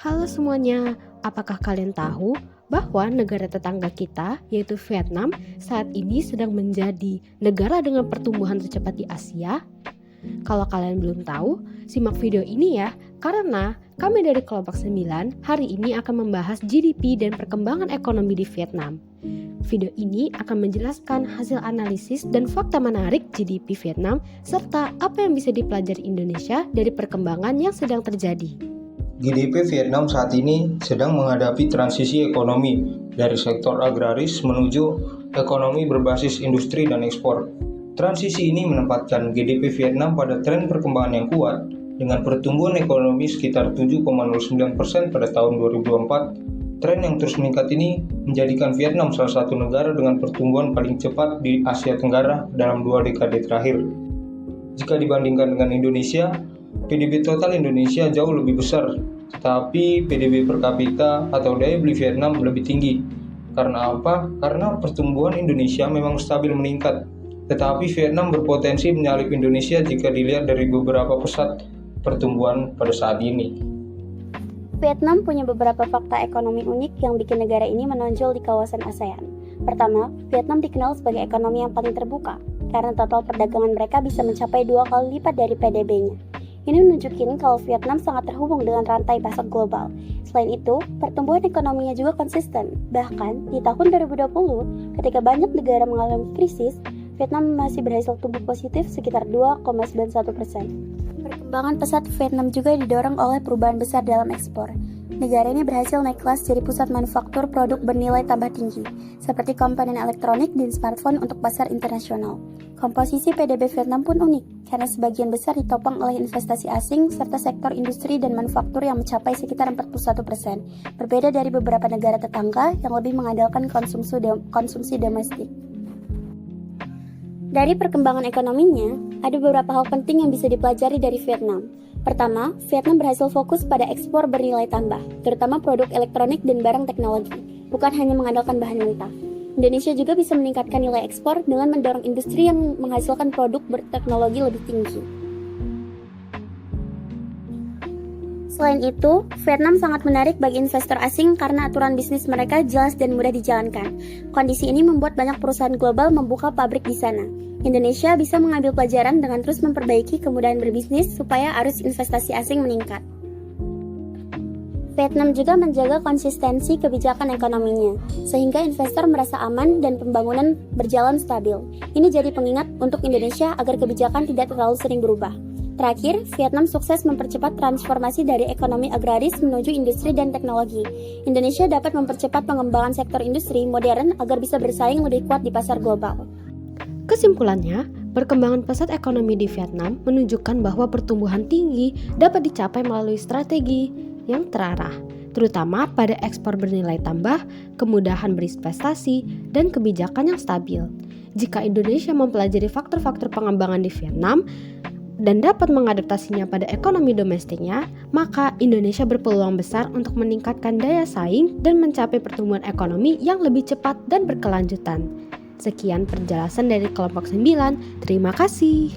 Halo semuanya, apakah kalian tahu bahwa negara tetangga kita, yaitu Vietnam, saat ini sedang menjadi negara dengan pertumbuhan tercepat di Asia? Kalau kalian belum tahu, simak video ini ya, karena kami dari kelompok 9 hari ini akan membahas GDP dan perkembangan ekonomi di Vietnam. Video ini akan menjelaskan hasil analisis dan fakta menarik GDP Vietnam serta apa yang bisa dipelajari Indonesia dari perkembangan yang sedang terjadi. GDP Vietnam saat ini sedang menghadapi transisi ekonomi dari sektor agraris menuju ekonomi berbasis industri dan ekspor. Transisi ini menempatkan GDP Vietnam pada tren perkembangan yang kuat dengan pertumbuhan ekonomi sekitar 7,09% pada tahun 2024. Tren yang terus meningkat ini menjadikan Vietnam salah satu negara dengan pertumbuhan paling cepat di Asia Tenggara dalam 2 dekade terakhir. Jika dibandingkan dengan Indonesia, PDB total Indonesia jauh lebih besar, tetapi PDB per kapita atau daya beli Vietnam lebih tinggi. Karena apa? Karena pertumbuhan Indonesia memang stabil meningkat, tetapi Vietnam berpotensi menyalip Indonesia jika dilihat dari beberapa pusat pertumbuhan pada saat ini. Vietnam punya beberapa fakta ekonomi unik yang bikin negara ini menonjol di kawasan ASEAN. Pertama, Vietnam dikenal sebagai ekonomi yang paling terbuka, karena total perdagangan mereka bisa mencapai 2 kali lipat dari PDB-nya. Ini menunjukkan kalau Vietnam sangat terhubung dengan rantai pasok global. Selain itu, pertumbuhan ekonominya juga konsisten. Bahkan, di tahun 2020, ketika banyak negara mengalami krisis, Vietnam masih berhasil tumbuh positif sekitar 2,91%. Perkembangan pesat Vietnam juga didorong oleh perubahan besar dalam ekspor. Negara ini berhasil naik kelas jadi pusat manufaktur produk bernilai tambah tinggi, seperti komponen elektronik dan smartphone untuk pasar internasional. Komposisi PDB Vietnam pun unik, karena sebagian besar ditopang oleh investasi asing serta sektor industri dan manufaktur yang mencapai sekitar 41%, berbeda dari beberapa negara tetangga yang lebih mengandalkan konsumsi domestik. Dari perkembangan ekonominya, ada beberapa hal penting yang bisa dipelajari dari Vietnam. Pertama, Vietnam berhasil fokus pada ekspor bernilai tambah, terutama produk elektronik dan barang teknologi, bukan hanya mengandalkan bahan mentah. Indonesia juga bisa meningkatkan nilai ekspor dengan mendorong industri yang menghasilkan produk berteknologi lebih tinggi. Selain itu, Vietnam sangat menarik bagi investor asing karena aturan bisnis mereka jelas dan mudah dijalankan. Kondisi ini membuat banyak perusahaan global membuka pabrik di sana. Indonesia bisa mengambil pelajaran dengan terus memperbaiki kemudahan berbisnis supaya arus investasi asing meningkat. Vietnam juga menjaga konsistensi kebijakan ekonominya, sehingga investor merasa aman dan pembangunan berjalan stabil. Ini jadi pengingat untuk Indonesia agar kebijakan tidak terlalu sering berubah. Terakhir, Vietnam sukses mempercepat transformasi dari ekonomi agraris menuju industri dan teknologi. Indonesia dapat mempercepat pengembangan sektor industri modern agar bisa bersaing lebih kuat di pasar global. Kesimpulannya, perkembangan pesat ekonomi di Vietnam menunjukkan bahwa pertumbuhan tinggi dapat dicapai melalui strategi yang terarah, terutama pada ekspor bernilai tambah, kemudahan berinvestasi, dan kebijakan yang stabil. Jika Indonesia mempelajari faktor-faktor pengembangan di Vietnam dan dapat mengadaptasinya pada ekonomi domestiknya, maka Indonesia berpeluang besar untuk meningkatkan daya saing dan mencapai pertumbuhan ekonomi yang lebih cepat dan berkelanjutan. Sekian penjelasan dari kelompok 9, terima kasih.